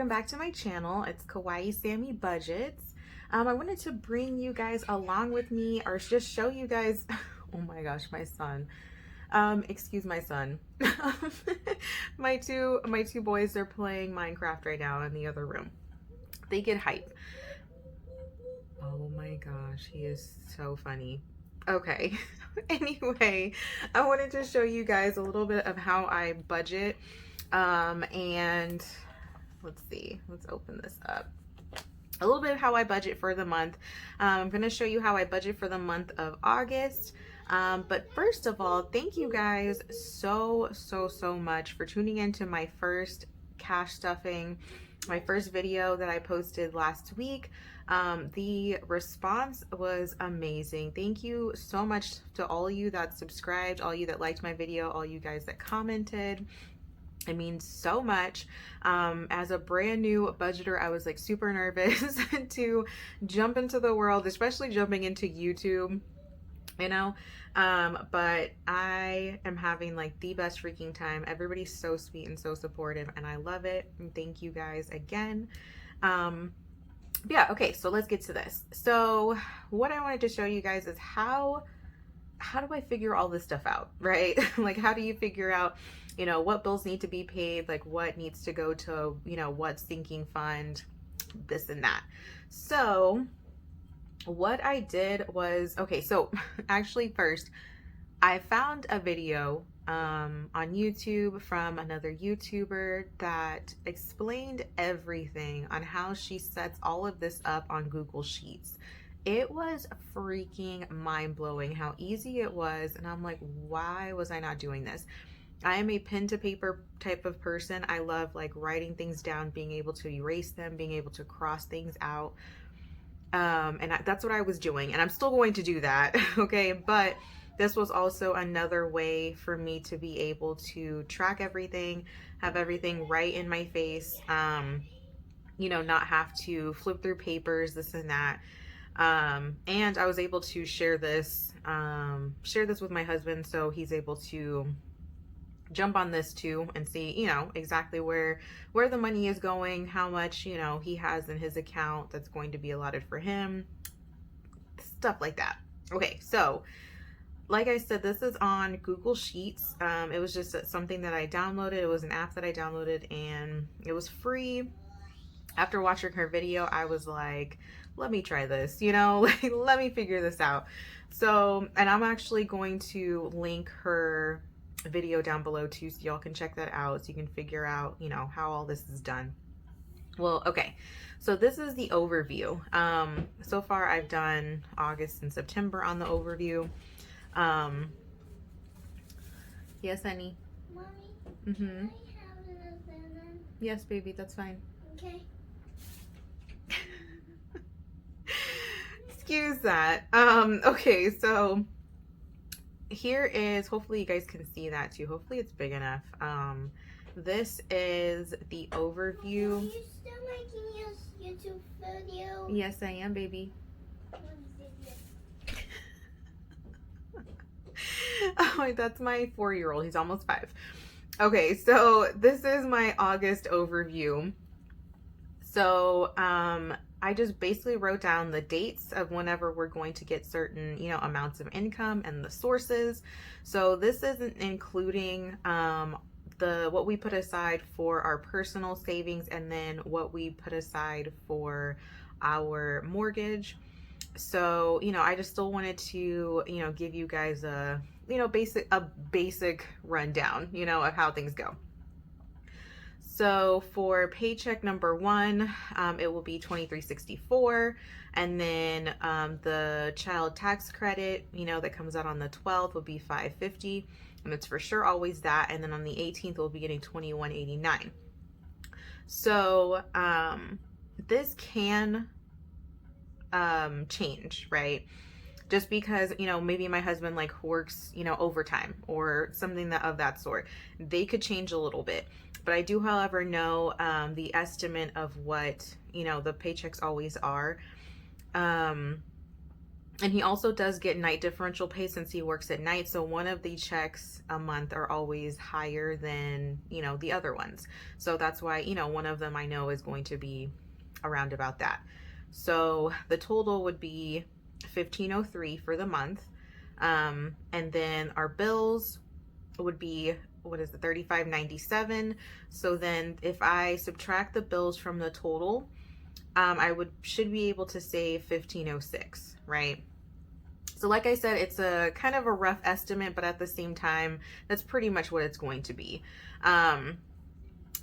welcome back to my channel. It's Kawaii Sammy Budgets. I wanted to bring you guys along with me, or just show you guys. Oh my gosh, my son. Excuse my son. My two boys, they're playing Minecraft right now in the other room. They get hype. Oh my gosh, he is so funny. Okay. Anyway, I wanted to show you guys a little bit of how I budget. And let's see, let's open this up. A little bit of how I budget for the month. I'm going to show you how I budget for the month of August. But first of all, thank you guys so much for tuning into my first cash stuffing, my first video that I posted last week. The response was amazing. Thank you so much to all you that subscribed, all you that liked my video, all you guys that commented. It means so much. As a brand new budgeter, I was like super nervous to jump into the world, especially jumping into YouTube, you know. But I am having like the best freaking time. Everybody's so sweet and so supportive, and I love it. And thank you guys again. Yeah, okay, so let's get to this. So what I wanted to show you guys is how do I figure all this stuff out, right? Like, how do you figure out, you know, what bills need to be paid, like what needs to go to, you know, what sinking fund, this and that. So what I did was, okay, so actually first I found a video on YouTube from another YouTuber that explained everything on how she sets all of this up on Google Sheets. It was freaking mind-blowing how easy it was, and I'm like, why was I not doing this? I am a pen to paper type of person. I love like writing things down, being able to erase them, being able to cross things out. That's what I was doing, and I'm still going to do that, okay? But this was also another way for me to be able to track everything, have everything right in my face, you know, not have to flip through papers, this and that. And I was able to share this with my husband, so he's able to jump on this too and see, you know, exactly where the money is going, how much, you know, he has in his account that's going to be allotted for him, stuff like that. Okay, so like I said, this is on Google Sheets. It was just something that I downloaded. It was an app that I downloaded, and it was free. After watching her video, I was like, let me try this, you know, like, let me figure this out. So, and I'm actually going to link her video down below too, so y'all can check that out, so you can figure out, you know, how all this is done. Well, okay, so this is the overview. So far I've done August and September on the overview. Yes, honey. Mommy, Mm-hmm. can I have another banana? Yes, baby, that's fine. Okay. Excuse that. Okay, so here is, hopefully you guys can see that too. Hopefully it's big enough. This is the overview. Are you still making your YouTube video? Yes, I am, baby. Oh, that's my 4-year-old. He's almost 5. Okay, so this is my August overview. So I just basically wrote down the dates of whenever we're going to get certain, you know, amounts of income and the sources. So this isn't including what we put aside for our personal savings, and then what we put aside for our mortgage. So, you know, I just still wanted to, you know, give you guys a, you know, basic rundown, you know, of how things go. So for paycheck number 1, it will be $23.64, and then the child tax credit, you know, that comes out on the 12th will be $5.50, and it's for sure always that. And then on the 18th we'll be getting $21.89. So this can change, right? Just because, you know, maybe my husband like works, you know, overtime or something of that sort, they could change a little bit. But I do, however, know the estimate of what, you know, the paychecks always are. And he also does get night differential pay since he works at night. So one of the checks a month are always higher than, the other ones. So that's why, one of them I know is going to be around about that. So the total would be 1503 for the month. And then our bills would be, what is it, 35.97. So then if I subtract the bills from the total, I should be able to save 1506, right? So like I said, it's a kind of a rough estimate, but at the same time, that's pretty much what it's going to be.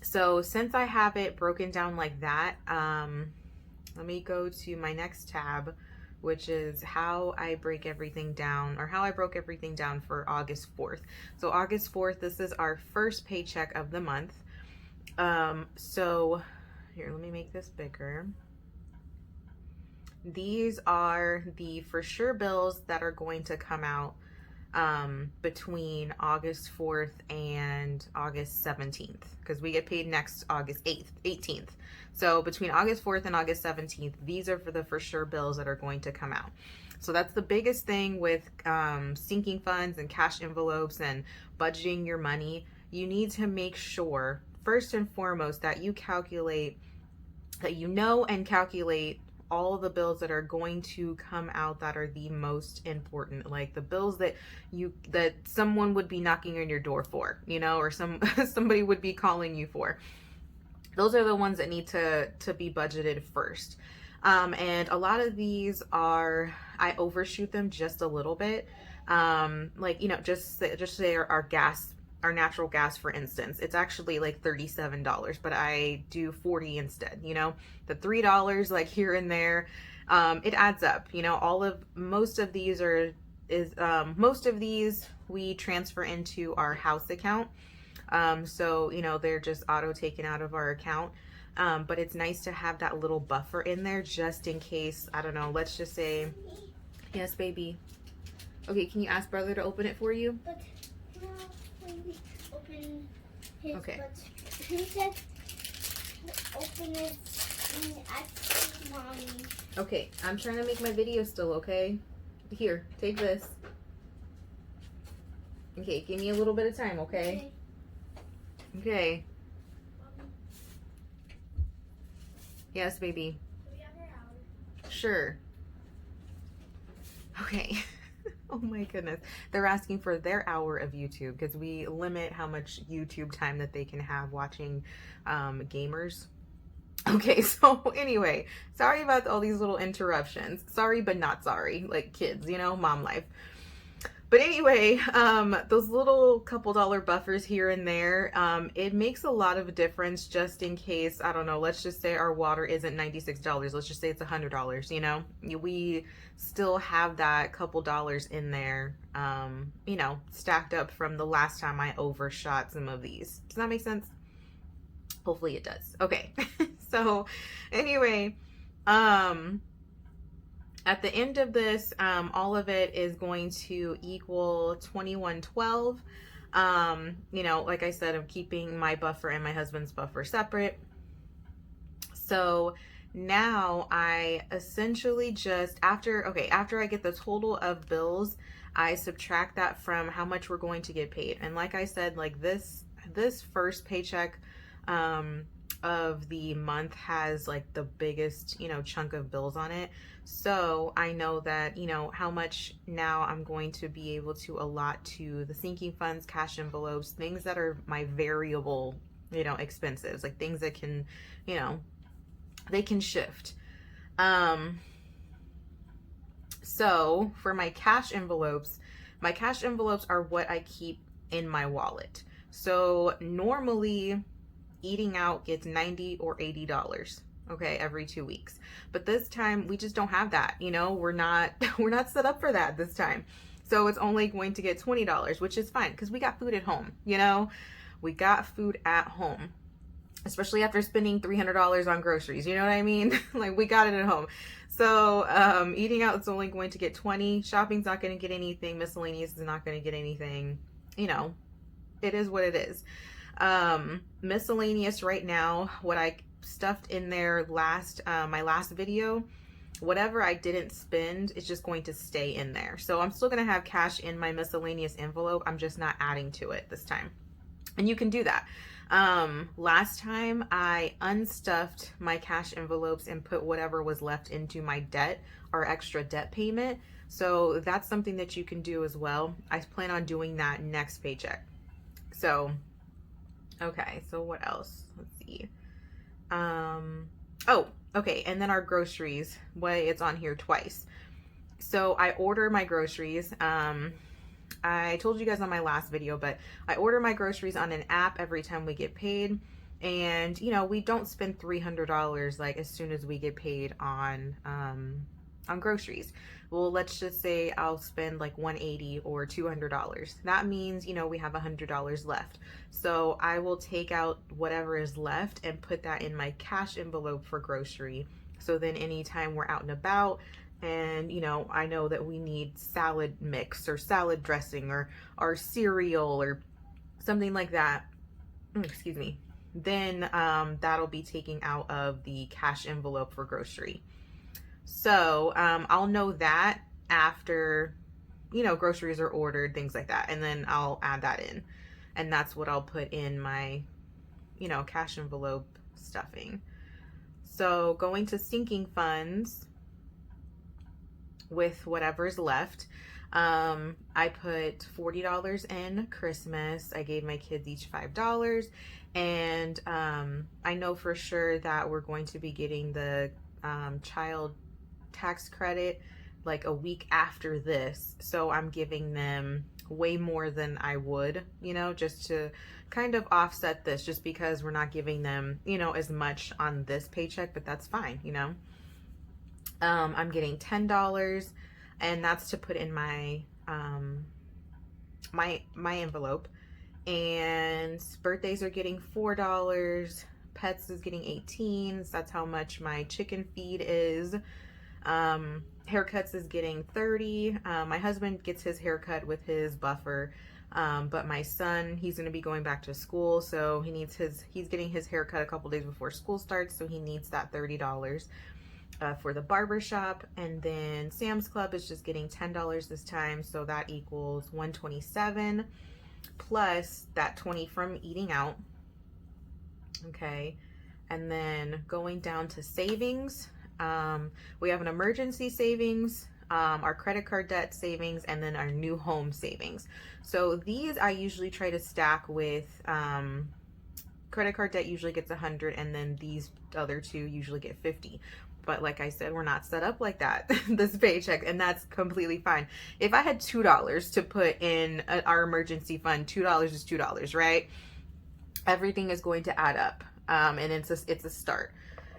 So since I have it broken down like that, let me go to my next tab, which is how I break everything down, or how I broke everything down for August 4th. So August 4th, this is our first paycheck of the month. So here, let me make this bigger. These are the for sure bills that are going to come out between August 4th and August 17th, because we get paid next August 18th. So between August 4th and August 17th, these are for the for sure bills that are going to come out. So that's the biggest thing with sinking funds and cash envelopes and budgeting your money. You need to make sure, first and foremost, that you calculate, that you know and calculate all the bills that are going to come out that are the most important, like the bills that someone would be knocking on your door for, or somebody would be calling you for. Those are the ones that need to be budgeted first. And a lot of these I overshoot them just a little bit. Just say our natural gas, for instance, it's actually like $37, but I do 40 instead. The $3 like here and there, it adds up. Most of these we transfer into our house account. So they're just auto taken out of our account. But it's nice to have that little buffer in there just in case, I don't know, let's just say, yes, baby. Okay, can you ask brother to open it for you? But no, we open his. Okay. But he said open it and ask mommy. Okay, I'm trying to make my video still, okay? Here, take this. Okay, give me a little bit of time, okay? Okay. Yes, baby. Do we have our hour? Sure. Okay. Oh my goodness. They're asking for their hour of YouTube because we limit how much YouTube time that they can have watching gamers. Okay, so anyway, sorry about all these little interruptions. Sorry, but not sorry. Like kids, mom life. But anyway, those little couple dollar buffers here and there, it makes a lot of difference just in case, I don't know, let's just say our water isn't $96. Let's just say it's $100, we still have that couple dollars in there, stacked up from the last time I overshot some of these. Does that make sense? Hopefully it does. Okay. So anyway, at the end of this, all of it is going to equal $21.12. Like I said, I'm keeping my buffer and my husband's buffer separate. So now I essentially just, after I get the total of bills, I subtract that from how much we're going to get paid. And like I said, like this first paycheck of the month has like the biggest, chunk of bills on it. So I know that, how much now I'm going to be able to allot to the sinking funds, cash envelopes, things that are my variable, expenses, like things that can, they can shift. So for my cash envelopes are what I keep in my wallet. So normally eating out gets $90 or $80, okay, every 2 weeks. But this time we just don't have that. We're not set up for that this time. So it's only going to get $20, which is fine because we got food at home. We got food at home, especially after spending $300 on groceries. You know what I mean? Like we got it at home. So eating out is only going to get $20. Shopping's not going to get anything. Miscellaneous is not going to get anything. It is what it is. Miscellaneous right now, what I stuffed in there my last video whatever I didn't spend is just going to stay in there. So I'm still going to have cash in my miscellaneous envelope. I'm just not adding to it this time. And you can do that. Last time I unstuffed my cash envelopes and put whatever was left into my debt or extra debt payment. So that's something that you can do as well. I plan on doing that next paycheck. So, okay. So what else? Let's see. Oh, okay. And then our groceries, it's on here twice. So I order my groceries. I told you guys on my last video, but I order my groceries on an app every time we get paid. And, you know, we don't spend $300 like as soon as we get paid on groceries. Well, let's just say I'll spend like $180 or $200. That means, you know, we have $100 left. So I will take out whatever is left and put that in my cash envelope for grocery. So then anytime we're out and about, and you know, I know that we need salad mix or salad dressing or cereal or something like that, excuse me, then that'll be taking out of the cash envelope for grocery. So I'll know that after, you know, groceries are ordered, things like that, and then I'll add that in, and that's what I'll put in my, you know, cash envelope stuffing. So going to sinking funds with whatever's left. I put $40 in Christmas. I gave my kids each $5. And I know for sure that we're going to be getting the child tax credit like a week after this. So I'm giving them way more than I would, you know, just to kind of offset this, just because we're not giving them, you know, as much on this paycheck, but that's fine, you know. I'm getting $10, and that's to put in my my envelope. And birthdays are getting $4. Pets is getting 18. So that's how much my chicken feed is. Haircuts is getting 30. My husband gets his haircut with his buffer. But my son, he's going to be going back to school, so he's getting his haircut a couple days before school starts, so he needs that $30. For the barber shop. And then Sam's Club is just getting $10 this time, so that equals $127 plus that $20 from eating out. Okay, and then going down to savings, we have an emergency savings, our credit card debt savings, and then our new home savings. So these I usually try to stack with credit card debt usually gets 100, and then these other two usually get 50. But like I said, we're not set up like that this paycheck, and that's completely fine. If I had $2 to put in our emergency fund, $2 is $2, right? Everything is going to add up, and it's a start,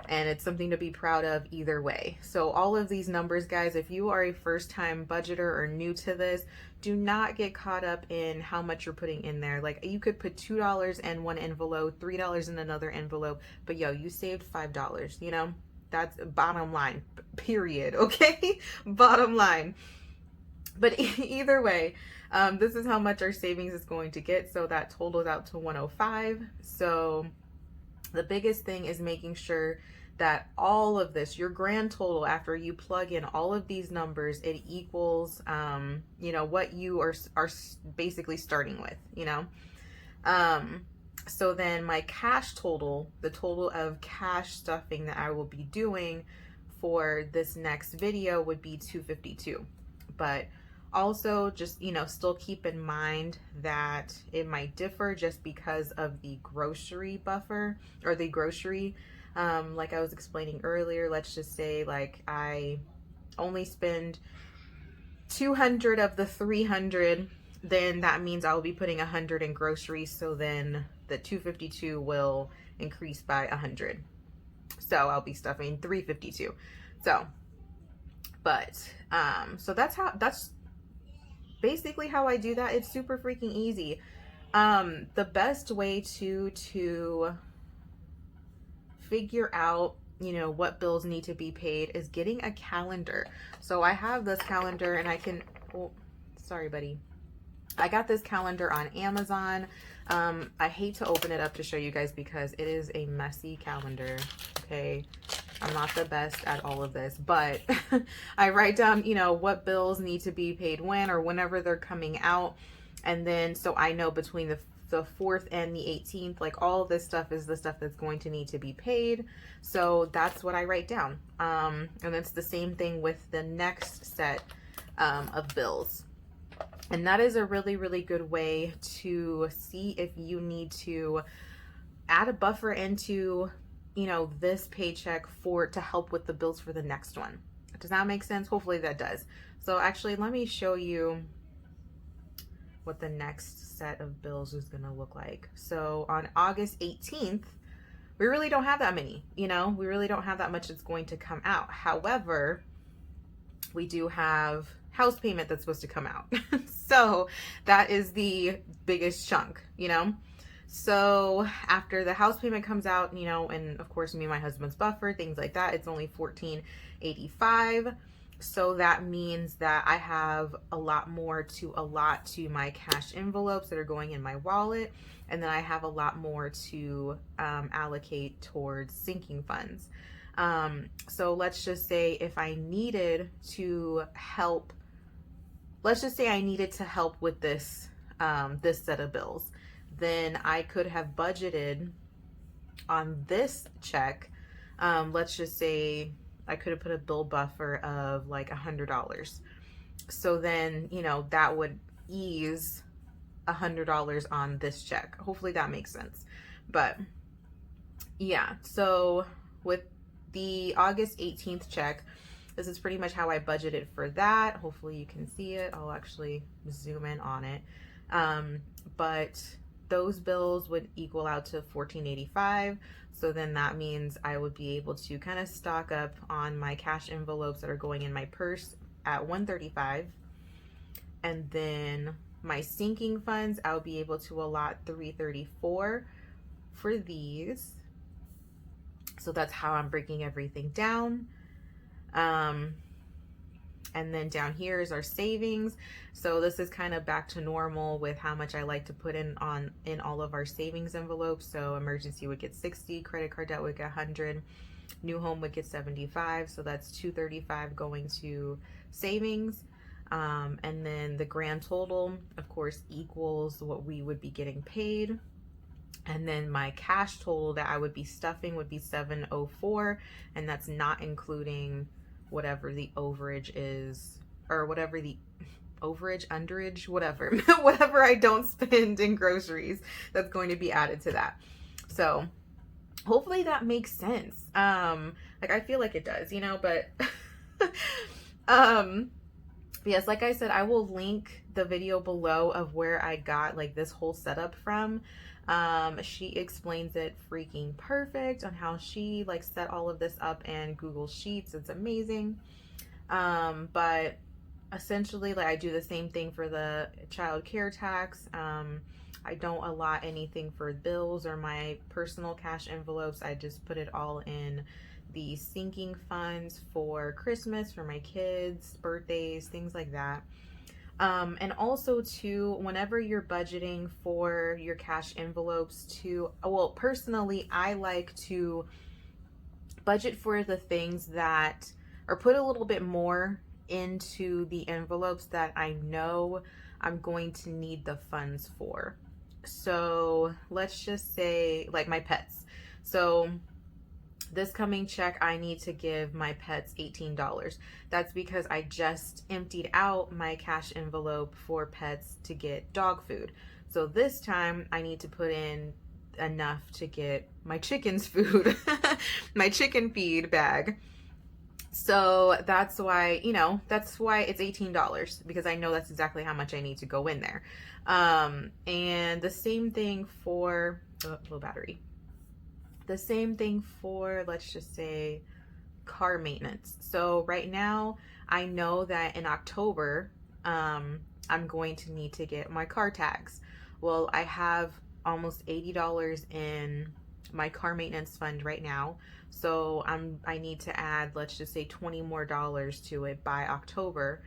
and it's something to be proud of either way. So all of these numbers, guys, if you are a first-time budgeter or new to this, do not get caught up in how much you're putting in there. Like, you could put $2 in one envelope, $3 in another envelope, but yo, you saved $5, you know? That's bottom line, period. Okay. Bottom line. But either way, this is how much our savings is going to get. So that totals out to 105. So the biggest thing is making sure that all of this, your grand total, after you plug in all of these numbers, it equals, you know, what you are basically starting with, you know. So then my cash total, the total of cash stuffing that I will be doing for this next video would be $252. But also just, you know, still keep in mind that it might differ just because of the grocery buffer or the grocery, like I was explaining earlier. Let's just say like I only spend 200 of the 300, then that means I'll be putting 100 in groceries. So then the 252 will increase by 100. So I'll be stuffing 352. So, but, so that's basically how I do that. It's super freaking easy. The best way to figure out, you know, what bills need to be paid is getting a calendar. So I have this calendar, and I can, oh, sorry, buddy. I got this calendar on Amazon. I hate to open it up to show you guys because it is a messy calendar. Okay. I'm not the best at all of this, but I write down, you know, what bills need to be paid when or whenever they're coming out. And then so I know between the 4th and the 18th, like all of this stuff is the stuff that's going to need to be paid. So that's what I write down. And it's the same thing with the next set of bills. And that is a really, really good way to see if you need to add a buffer into, you know, this paycheck to help with the bills for the next one. Does that make sense? Hopefully that does. So actually, let me show you what the next set of bills is going to look like. So on August 18th, we really don't have that many, you know, we really don't have that much that's going to come out. However, we do have house payment that's supposed to come out. So that is the biggest chunk, you know. So after the house payment comes out, you know, and of course me and my husband's buffer, things like that, it's only $14.85. So that means that I have a lot more to allot to my cash envelopes that are going in my wallet. And then I have a lot more to allocate towards sinking funds. So let's just say if I needed to help, let's just say I needed to help with this, this set of bills, then I could have budgeted on this check. Let's just say I could have put a bill buffer of like $100. So then, you know, that would ease $100 on this check. Hopefully that makes sense. But yeah, so with the August 18th check, this is pretty much how I budgeted for that. Hopefully you can see it. I'll actually zoom in on it. But those bills would equal out to $14.85. So then that means I would be able to kind of stock up on my cash envelopes that are going in my purse at $135. And then my sinking funds, I would be able to allot $334 for these. So that's how I'm breaking everything down. And then down here is our savings. So this is kind of back to normal with how much I like to put in all of our savings envelopes. So emergency would get 60, credit card debt would get 100, new home would get 75. So that's 235 going to savings. And then the grand total, of course, equals what we would be getting paid. And then my cash total that I would be stuffing would be 704, and that's not including whatever the overage is, or whatever the overage, underage, whatever, whatever I don't spend in groceries, that's going to be added to that. So hopefully that makes sense. Like I feel like it does, you know, but yes, like I said, I will link the video below of where I got like this whole setup from. She explains it freaking perfect on how she like set all of this up in Google Sheets. It's amazing. But essentially, like I do the same thing for the child care tax. I don't allot anything for bills or my personal cash envelopes. I just put it all in the sinking funds for Christmas, for my kids, birthdays, things like that. And also too, whenever you're budgeting for your cash envelopes too, well, personally, I like to budget for the things that, or put a little bit more into the envelopes that I know I'm going to need the funds for. So let's just say like my pets. So this coming check, I need to give my pets $18. That's because I just emptied out my cash envelope for pets to get dog food. So this time I need to put in enough to get my chickens food, my chicken feed bag. So that's why, you know, that's why it's $18, because I know that's exactly how much I need to go in there. And the same thing for, low battery. The same thing for, let's just say, car maintenance. So right now, I know that in October, I'm going to need to get my car tags. Well, I have almost $80 in my car maintenance fund right now. So I need to add, let's just say $20 more to it by October.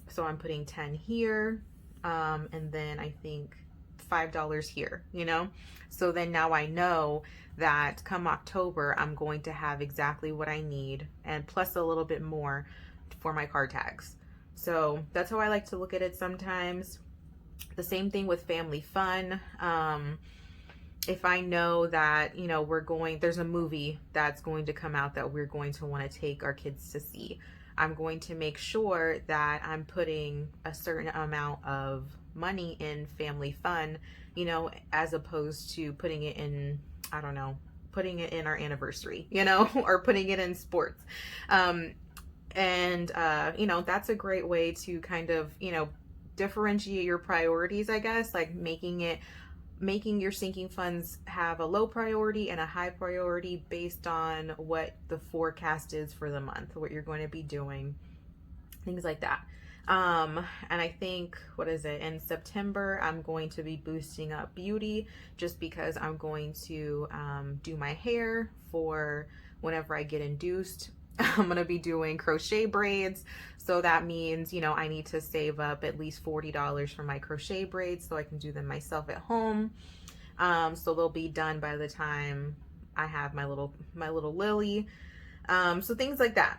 So I'm putting 10 here. And then I think $5 here, you know? So then now I know that come October, I'm going to have exactly what I need and plus a little bit more for my car tags. So that's how I like to look at it sometimes. The same thing with family fun. If I know that, you know, there's a movie that's going to come out that we're going to want to take our kids to see, I'm going to make sure that I'm putting a certain amount of money in family fun, you know, as opposed to putting it in, I don't know, putting it in our anniversary, you know, or putting it in sports. You know, that's a great way to kind of, you know, differentiate your priorities, I guess, like making your sinking funds have a low priority and a high priority based on what the forecast is for the month, what you're going to be doing, things like that. And I think, what is it, in September, I'm going to be boosting up beauty just because I'm going to do my hair for whenever I get induced. I'm going to be doing crochet braids. So that means, you know, I need to save up at least $40 for my crochet braids so I can do them myself at home. So they'll be done by the time I have my little Lily. So things like that.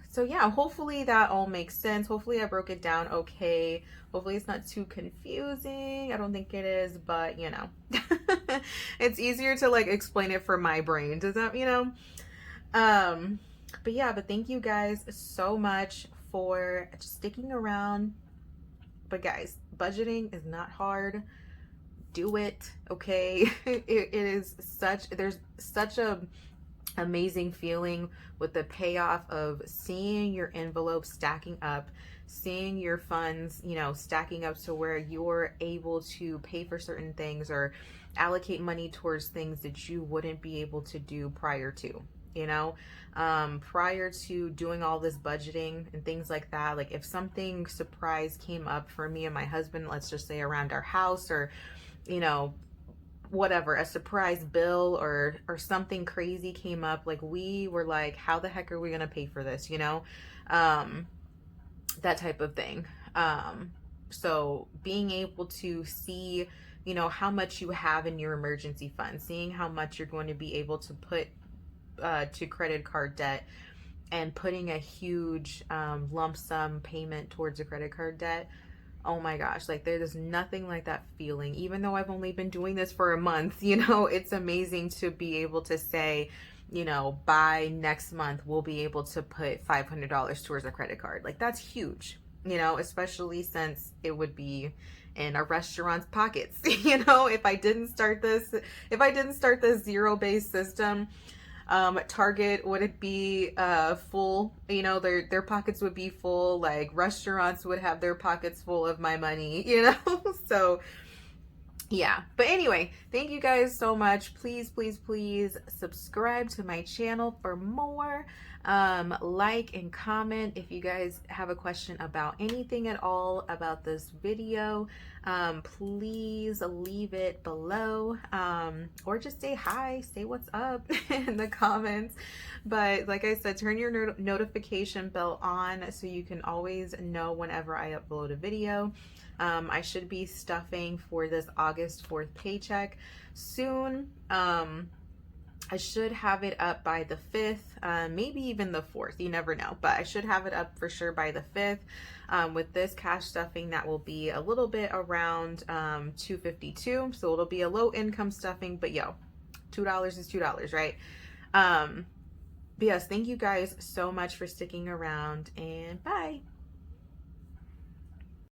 So yeah, hopefully that all makes sense. Hopefully I broke it down okay. Hopefully it's not too confusing. I don't think it is, but you know, it's easier to like explain it for my brain. Does that, you know? But yeah, but thank you guys so much for sticking around. But guys, budgeting is not hard. Do it, okay? It is there's such a amazing feeling with the payoff of seeing your envelope stacking up, seeing your funds, you know, stacking up to where you're able to pay for certain things or allocate money towards things that you wouldn't be able to do prior to, you know. Prior to doing all this budgeting and things like that, like if something surprise came up for me and my husband, let's just say around our house, or you know, whatever, a surprise bill or something crazy came up, like we were like, how the heck are we gonna pay for this, you know? That type of thing. So being able to see, you know, how much you have in your emergency fund, seeing how much you're going to be able to put to credit card debt, and putting a huge lump sum payment towards a credit card debt. Oh my gosh, like there's nothing like that feeling. Even though I've only been doing this for a month, you know, it's amazing to be able to say, you know, by next month we'll be able to put $500 towards a credit card. Like that's huge, you know, especially since it would be in a restaurant's pockets. You know, if I didn't start this zero-based system, Target would it be full, you know, their pockets would be full, like restaurants would have their pockets full of my money, you know. So yeah, but anyway, thank you guys so much. Please subscribe to my channel for more. Like and comment if you guys have a question about anything at all about this video. Please leave it below, or just say hi, say what's up in the comments. But like I said, turn your notification bell on so you can always know whenever I upload a video. I should be stuffing for this August 4th paycheck soon. I should have it up by the 5th, maybe even the 4th, you never know, but I should have it up for sure by the 5th. With this cash stuffing, that will be a little bit around $2.52, so it'll be a low income stuffing, but yo, $2 is $2, right? But yes, thank you guys so much for sticking around, and bye.